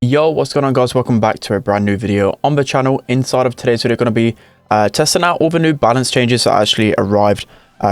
Yo, what's going on, guys? Welcome back to a brand new video on the channel. Inside of today's video, going to be testing out all the new balance changes that actually arrived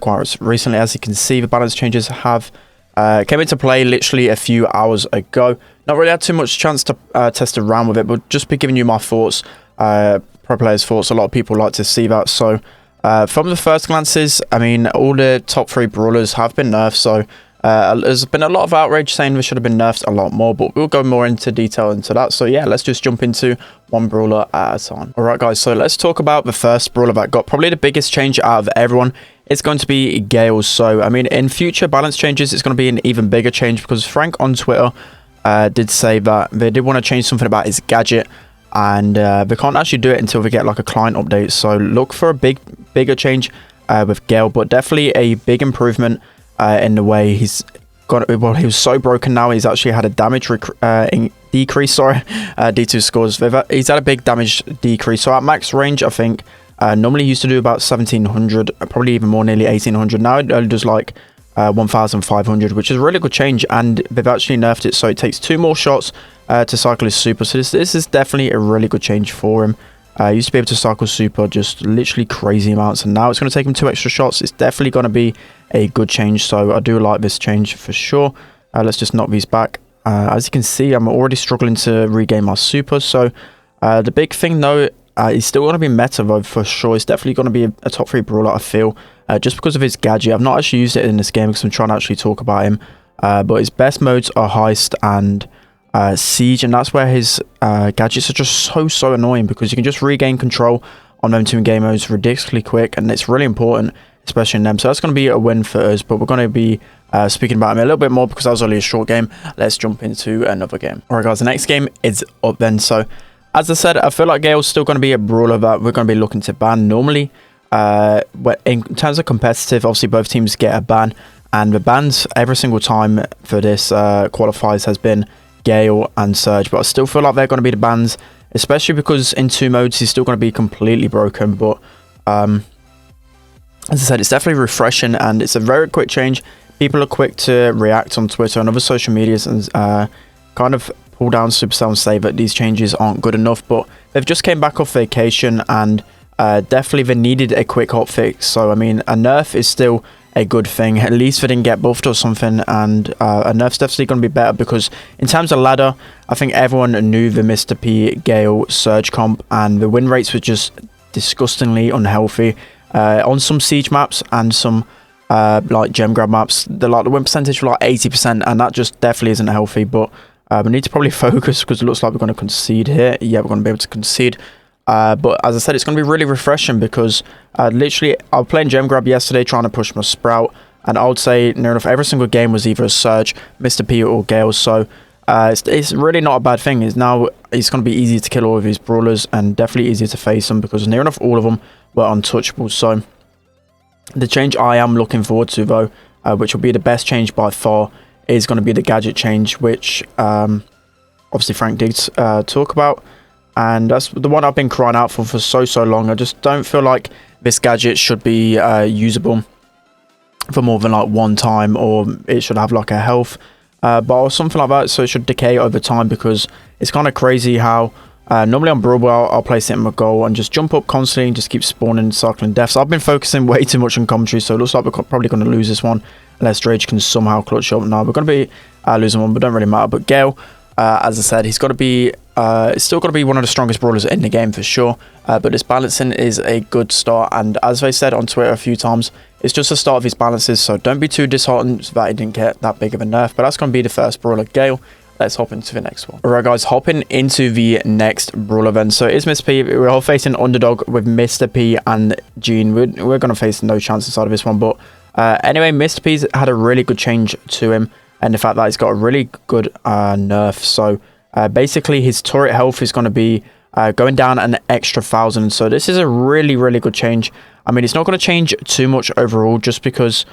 quite recently. As you can see, the balance changes have came into play literally a few hours ago. Not really had too much chance to test around with it, but just be giving you my thoughts, pro players' thoughts. A lot of people like to see that. So from the first glances, I mean, all the top 3 brawlers have been nerfed, so there's been a lot of outrage saying they should have been nerfed a lot more, but we'll go more into detail into that. So yeah, let's just jump into one brawler at a time. All right, guys, so let's talk about the first brawler that got probably the biggest change out of everyone. It's going to be Gale. So I mean, in future balance changes, it's going to be an even bigger change, because Frank on Twitter did say that they did want to change something about his gadget, and they can't actually do it until they get like a client update. So look for a bigger change with Gale, but definitely a big improvement in the way he's got. Well, he was so broken now. He's actually had a damage decrease. Sorry, D2 scores. He's had a big damage decrease. So at max range, I think normally he used to do about 1700, probably even more, nearly 1800. Now it only does like 1500, which is a really good change. And they've actually nerfed it, so it takes 2 more shots to cycle his super. So this is definitely a really good change for him. He used to be able to cycle super just literally crazy amounts, and now it's going to take him 2 extra shots. It's definitely going to be a good change, so I do like this change for sure. Let's just knock these back. As you can see, I'm already struggling to regain my super. So the big thing though, he's still going to be meta though for sure. It's definitely going to be a top 3 brawler, I feel, just because of his gadget. I've not actually used it in this game because I'm trying to actually talk about him, but his best modes are heist and siege, and that's where his gadgets are just so annoying, because you can just regain control on them 2 game modes ridiculously quick, and it's really important, especially in them. So that's going to be a win for us, but we're going to be speaking about him a little bit more because that was only a short game. Let's jump into another game. All right, guys, the next game is up then. So as I said, I feel like Gale's still going to be a brawler that we're going to be looking to ban normally. In terms of competitive, obviously both teams get a ban, and the bans every single time for this qualifiers has been Gale and Surge, but I still feel like they're going to be the bans, especially because in 2 modes he's still going to be completely broken. But as I said, it's definitely refreshing, and it's a very quick change. People are quick to react on Twitter and other social medias and kind of pull down Supercell and say that these changes aren't good enough, but they've just came back off vacation, and definitely they needed a quick hot fix. So I mean, a nerf is still a good thing. At least they didn't get buffed or something, and a nerf's definitely going to be better, because in terms of ladder, I think everyone knew the Mr. P, Gale, Surge comp, and the win rates were just disgustingly unhealthy. On some siege maps and some like gem grab maps, the win percentage were like 80%, and that just definitely isn't healthy. But we need to probably focus, because it looks like we're going to concede here. Yeah, we're going to be able to concede. But as I said, it's going to be really refreshing, because literally I was playing gem grab yesterday trying to push my Sprout, and I would say near enough every single game was either a Surge, Mr. P or Gale. So it's really not a bad thing. It's going to be easy to kill all of these brawlers, and definitely easier to face them, because near enough all of them were untouchable. So the change I am looking forward to though, which will be the best change by far, is going to be the gadget change, which obviously Frank did talk about. And that's the one I've been crying out for so long. I just don't feel like this gadget should be usable for more than like 1 time, or it should have like a health bar or something like that, so it should decay over time, because it's kind of crazy how normally on Brawl I'll place it in my goal and just jump up constantly and just keep spawning, cycling deaths. I've been focusing way too much on commentary, so it looks like we're probably going to lose this one unless Drage can somehow clutch up. No, we're going to be losing one, but don't really matter. But Gale, as I said, he's got to be it's still got to be one of the strongest brawlers in the game for sure, but his balancing is a good start, and as I said on Twitter a few times, it's just the start of his balances, so don't be too disheartened that he didn't get that big of a nerf. But that's going to be the first brawler, Gale. Let's hop into the next one. Alright, guys, hopping into the next brawler then. So it's Mr. P. We're all facing underdog with Mr. P and Gene. We're going to face no chance inside of this one, but anyway, Mr. P's had a really good change to him, and the fact that he's got a really good nerf. So basically his turret health is going to be going down an extra 1,000. So this is a really good change. I mean, it's not going to change too much overall, just because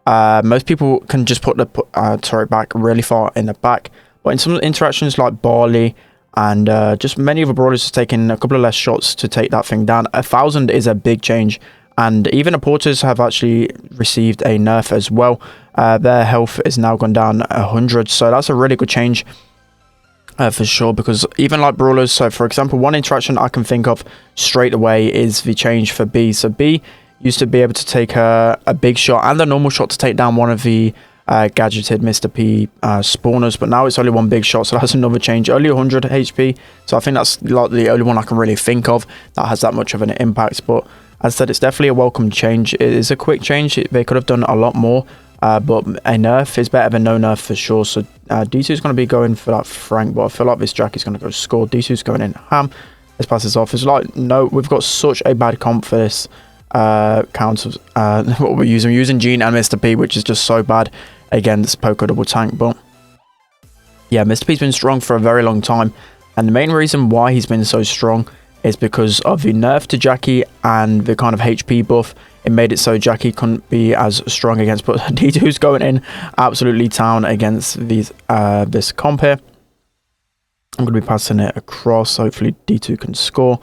most people can just put the turret back really far in the back. But in some interactions like Barley and just many other brawlers have taken a couple of less shots to take that thing down. 1,000 is a big change, and even the porters have actually received a nerf as well. Their health is now gone down 100, so that's a really good change. for sure, because even like Brawlers, so for example, one interaction I can think of straight away is the change for B. So B used to be able to take a big shot and a normal shot to take down one of the gadgeted Mr. P spawners, but now it's only one big shot, so that's another change. Only 100 HP, so I think that's like the only one I can really think of that has that much of an impact. But as I said, it's definitely a welcome change. It is a quick change. They could have done a lot more, but a nerf is better than no nerf for sure. So D2 is going to be going for that Frank, but I feel like this Jack is going to go score. D2 is going in ham. Let's pass this off. It's like, no, we've got such a bad comp for this count of what we're using. We're using Gene and Mr. P, which is just so bad against Poco Double Tank. But yeah, Mr. P's been strong for a very long time, and the main reason why he's been so strong is because of the nerf to Jackie and the kind of HP buff. It made it so Jackie couldn't be as strong against, but D2's going in absolutely town against these this comp here. I'm going to be passing it across. Hopefully D2 can score.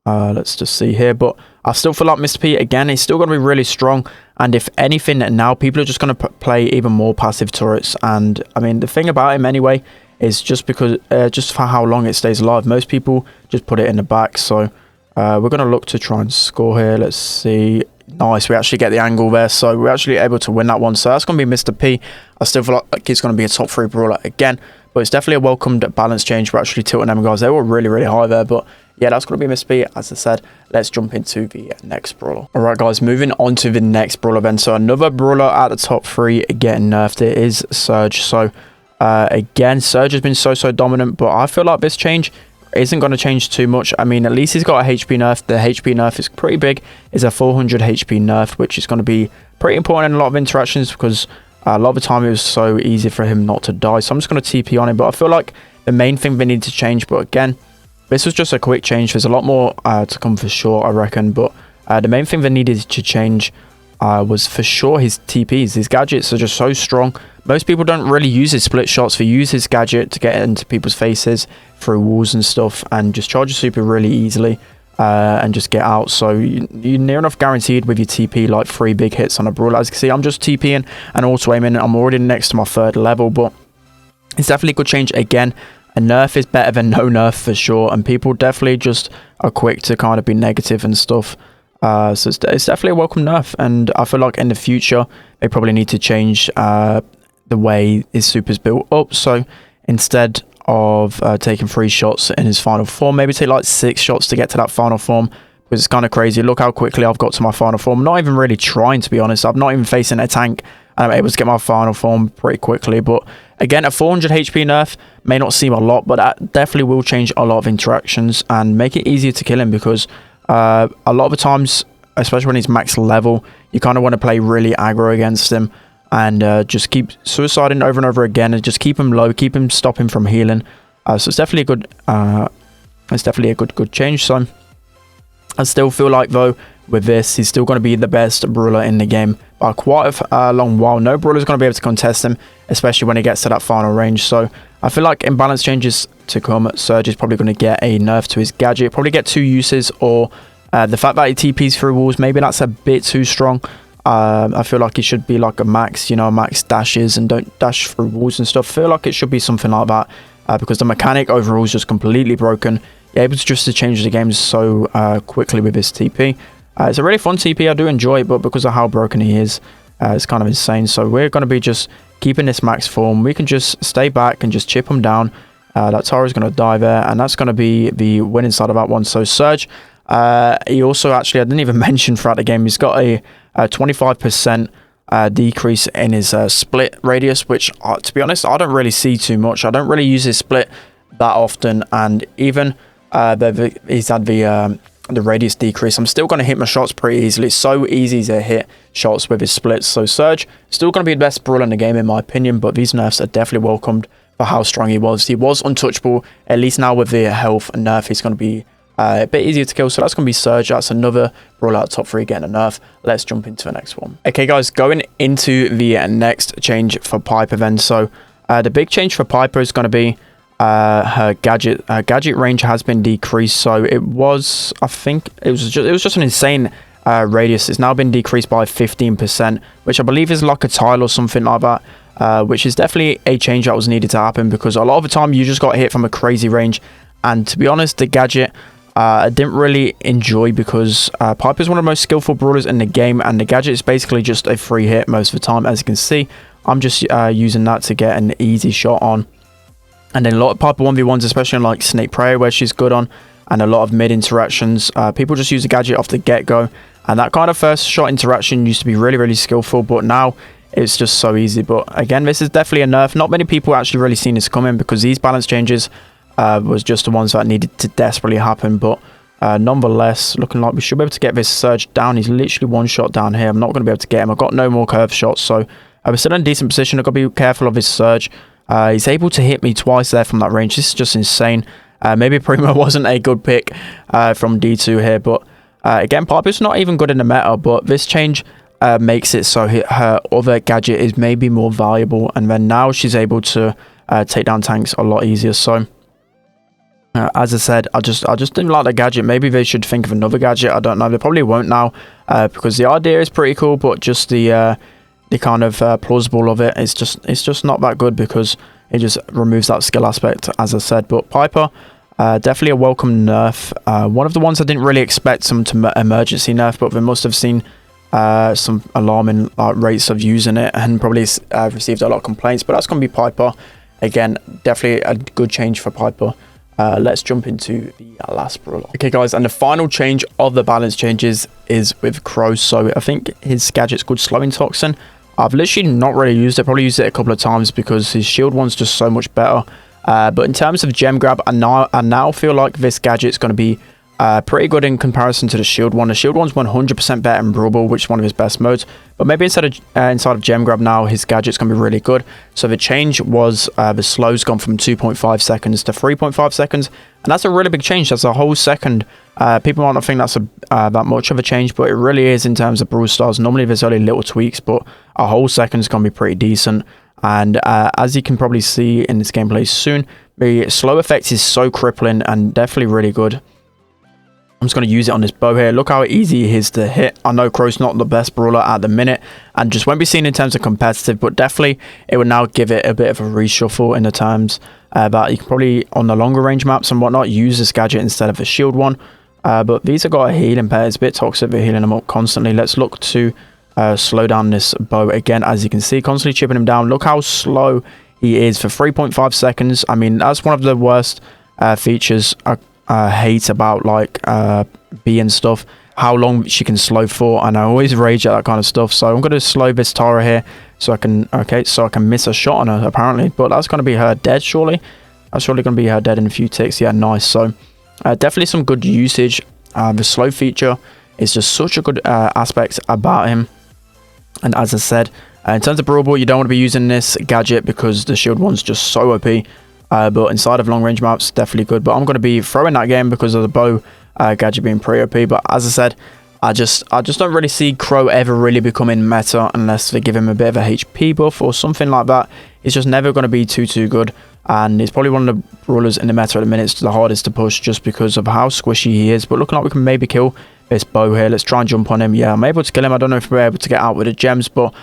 Let's just see here, but I still feel like Mr. P, again, he's still going to be really strong, and if anything now, people are just going to play even more passive turrets. And I mean, the thing about him anyway is just because just for how long it stays alive, most people just put it in the back. So we're going to look to try and score here. Let's see. Nice, we actually get the angle there, so we're actually able to win that one. So that's going to be Mr. P. I still feel like he's going to be a top 3 brawler again, but it's definitely a welcomed balance change. We're actually tilting them guys. They were really high there, but yeah, that's going to be Mr. P. As I said, let's jump into the next brawler. All right, guys, moving on to the next brawler then. So another brawler at the top 3 getting nerfed. It is Surge. So again, Surge has been so dominant, but I feel like this change isn't going to change too much. I mean, at least he's got a HP nerf. The HP nerf is pretty big. It's a 400 HP nerf, which is going to be pretty important in a lot of interactions, because a lot of the time it was so easy for him not to die. So I'm just going to TP on him, but I feel like the main thing they need to change, but again, this was just a quick change. There's a lot more to come for sure, I reckon, but the main thing they needed to change was for sure his TPs. His gadgets are just so strong. Most people don't really use his split shots. They use his gadget to get into people's faces through walls and stuff, and just charge a super really easily and just get out. So you're near enough guaranteed with your TP, like 3 big hits on a brawler. As you can see, I'm just TPing and auto aiming. I'm already next to my 3rd level, but it's definitely a good change. Again, a nerf is better than no nerf for sure, and people definitely just are quick to kind of be negative and stuff. So it's definitely a welcome nerf, and I feel like in the future they probably need to change the way his super's built up. So instead of taking 3 shots in his final form, maybe take like 6 shots to get to that final form, because it's kind of crazy. Look how quickly I've got to my final form. I'm not even really trying, to be honest. I'm not even facing a tank, and I'm able to get my final form pretty quickly. But again, a 400 HP nerf may not seem a lot, but that definitely will change a lot of interactions and make it easier to kill him, because a lot of the times, especially when he's max level, you kind of want to play really aggro against him and just keep suiciding over and over again, and just keep him low, stop him from healing. So it's definitely a good change. So I still feel like, though, with this, he's still going to be the best brawler in the game by quite a long while. No brawler is going to be able to contest him, especially when he gets to that final range. So I feel like in balance changes to come, Surge is probably going to get a nerf to his gadget, probably get 2 uses, or the fact that he TPs through walls, maybe that's a bit too strong. I feel like it should be like a max, max dashes and don't dash through walls and stuff. I feel like it should be something like that, because the mechanic overall is just completely broken. You're able to change the game so quickly with this TP. It's a really fun TP. I do enjoy it, but because of how broken he is, it's kind of insane. So we're going to be just keeping this max form. We can just stay back and just chip him down. That tower is going to die there, and that's going to be the winning side of that one. So Surge, he also actually, I didn't even mention throughout the game, he's got a 25% decrease in his split radius, which to be honest, I don't really see too much. I don't really use his split that often, and even he's had the radius decrease, I'm still going to hit my shots pretty easily. It's so easy to hit shots with his splits. So Surge still going to be the best brawler in the game in my opinion, but these nerfs are definitely welcomed for how strong he was. He was untouchable. At least now with the health and nerf, he's going to be a bit easier to kill. So that's going to be Surge. That's another brawler at top 3 getting a nerf. Let's jump into the next one. Okay guys, going into the next change for Piper then. So the big change for Piper is going to be her gadget range has been decreased. So it was, I think it was just an insane radius. It's now been decreased by 15%, which I believe is like a tile or something like that. which is definitely a change that was needed to happen, because a lot of the time you just got hit from a crazy range. And to be honest, the gadget I didn't really enjoy, because Piper is one of the most skillful brawlers in the game, and the gadget is basically just a free hit most of the time. As you can see, I'm just using that to get an easy shot on. And then a lot of Piper 1v1s, especially on like Snake Prey, where she's good on, and a lot of mid interactions, people just use the gadget off the get-go. And that kind of first shot interaction used to be really, really skillful, but now it's just so easy. But again, this is definitely a nerf. Not many people actually really seen this coming, because these balance changes was just the ones that needed to desperately happen. But nonetheless, looking like we should be able to get this Surge down. He's literally one shot down here. I'm not going to be able to get him. I've got no more curve shots, so we're still in a decent position. I've got to be careful of his Surge. He's able to hit me twice there from that range. This is just insane. Maybe Primo wasn't a good pick from D2 here, but again, Piper's not even good in the meta, but this change makes it so her other gadget is maybe more valuable, and then now she's able to take down tanks a lot easier. So as I said, I just didn't like the gadget. Maybe they should think of another gadget. I don't know. They probably won't now, because the idea is pretty cool, but just the kind of plausible of it, it's just not that good, because it just removes that skill aspect, as I said. But Piper, definitely a welcome nerf. One of the ones I didn't really expect some to emergency nerf, but they must have seen some alarming rates of using it, and probably received a lot of complaints. But that's going to be Piper. Again, definitely a good change for Piper. Let's jump into the last brawler. Okay guys, and the final change of the balance changes is with Crow. So I think his gadget's called Slowing Toxin. I've literally not really used it. Probably used it a couple of times, because his shield one's just so much better. But in terms of gem grab, I now feel like this gadget's going to be pretty good in comparison to the shield one. The shield one's 100% better in Brawl, which is one of his best modes. But maybe inside of gem grab now, his gadget's going to be really good. So the change was the slow's gone from 2.5 seconds to 3.5 seconds. And that's a really big change. That's a whole second. People might not think that's that much of a change, but it really is in terms of Brawl Stars. Normally there's only little tweaks, but a whole second is going to be pretty decent. And as you can probably see in this gameplay soon, the slow effect is so crippling and definitely really good. I'm just going to use it on this bow here. Look how easy it is to hit. I know Crow's not the best brawler at the minute, and just won't be seen in terms of competitive, but definitely it would now give it a bit of a reshuffle in the terms that you can probably, on the longer range maps and whatnot, use this gadget instead of a shield one. But these have got a healing pair. It's a bit toxic for healing them up constantly. Let's look to slow down this bow again. As you can see, constantly chipping him down. Look how slow he is for 3.5 seconds. I mean, that's one of the worst features I hate about like B and stuff, how long she can slow for, and I always rage at that kind of stuff. So I'm going to slow this Tara here so I can miss a shot on her apparently, but that's going to be her dead surely. That's surely going to be her dead in a few ticks. Yeah, nice. So definitely some good usage. The slow feature is just such a good aspect about him. And as I said, in terms of Brawl, you don't want to be using this gadget because the shield one's just so OP. But inside of long range maps, definitely good. But I'm going to be throwing that game because of the bow gadget being pretty OP. But as I said, I just don't really see Crow ever really becoming meta unless they give him a bit of a HP buff or something like that. He's just never going to be too good. And he's probably one of the brawlers in the meta at the minute. It's the hardest to push just because of how squishy he is. But looking like we can maybe kill this bow here. Let's try and jump on him. Yeah, I'm able to kill him. I don't know if we're able to get out with the gems. But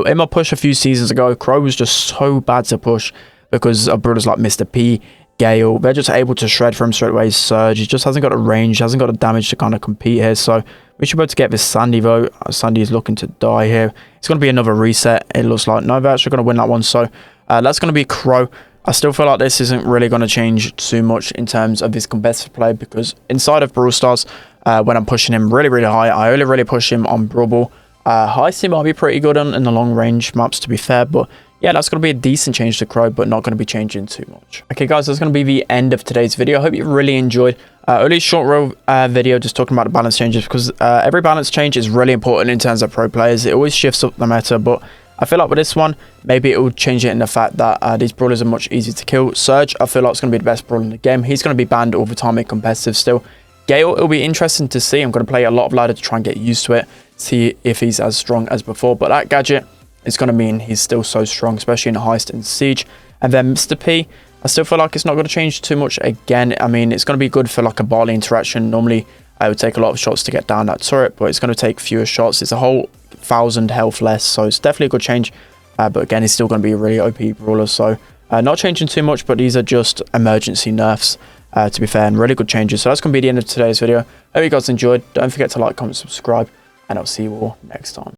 in my push a few seasons ago, Crow was just so bad to push because of brawlers like Mr. P, Gale. They're just able to shred for him straight away. Surge, he just hasn't got a range, hasn't got a damage to kind of compete here. So we should be able to get this Sandy though. Sandy is looking to die here. It's going to be another reset. It looks like no, they're actually going to win that one. So that's going to be Crow. I still feel like this isn't really going to change too much in terms of his competitive play, because inside of Brawl Stars, when I'm pushing him really high, I only really push him on Brawl. Heist might be pretty good on in the long range maps, to be fair, but yeah, that's going to be a decent change to Crow, but not going to be changing too much. Okay, guys, that's going to be the end of today's video. I hope you really enjoyed. Only a short video just talking about the balance changes, because every balance change is really important in terms of pro players. It always shifts up the meta, but I feel like with this one, maybe it will change it in the fact that these brawlers are much easier to kill. Surge, I feel like it's going to be the best brawler in the game. He's going to be banned all the time in competitive still. Gale, it'll be interesting to see. I'm going to play a lot of ladder to try and get used to it, see if he's as strong as before. But that gadget is going to mean he's still so strong, especially in Heist and Siege. And then Mr. P, I still feel like it's not going to change too much again. I mean, it's going to be good for like a Barley interaction. Normally, I would take a lot of shots to get down that turret, but it's going to take fewer shots. It's a whole 1,000 health less, so it's definitely a good change. but again, he's still going to be a really OP brawler. So not changing too much, but these are just emergency nerfs, to be fair, and really good changes. So that's going to be the end of today's video. Hope you guys enjoyed. Don't forget to like, comment, subscribe, and I'll see you all next time.